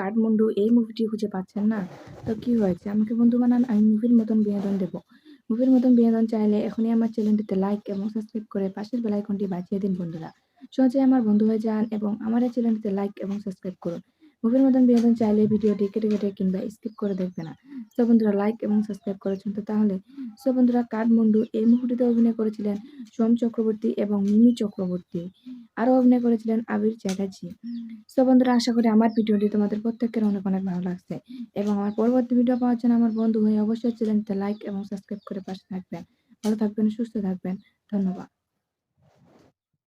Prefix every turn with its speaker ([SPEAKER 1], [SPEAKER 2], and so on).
[SPEAKER 1] কাঠমান্ডু এই মুভিটি খুঁজে পাচ্ছেন না? তো কি হয়েছে? আমাকে বন্ধু বানান, আমি মুভির মতন বিনোদন দেব। মুভির মতন বিনোদন চাইলে এখনই আমার চ্যানেলটিতে লাইক এবং সাবস্ক্রাইব করে পাশের বেল আইকনটি বাজিয়ে দিন বন্ধুরা। সহজে আমার বন্ধু হয়ে যান এবং আমার এই চ্যানেলটিতে লাইক এবং সাবস্ক্রাইব করুন। মুভির মতন বিনোদন চাইলে ভিডিওটি কেটে কিংবা স্কিপ করে দেখবে না। সো বন্ধুরা লাইক এবং সাবস্ক্রাইব করেছেন তো তাহলে। সো বন্ধুরা কাঠমান্ডু এই মুভিটিতে অভিনয় করেছিলেন সোম চক্রবর্তী এবং মিমি চক্রবর্তী। আরও অভিনয় করেছিলেন আবির চ্যাটার্জি। সো বন্ধুরা আশা করি আমার ভিডিওটি তোমাদের প্রত্যেকের অনেক অনেক ভালো লাগছে এবং আমার পরবর্তী ভিডিও পাওয়ার জন্য আমার বন্ধু হয়ে অবশ্যই চ্যানেলটিতে লাইক এবং সাবস্ক্রাইব করে পাশে থাকবেন। ভালো থাকবেন, সুস্থ থাকবেন। ধন্যবাদ।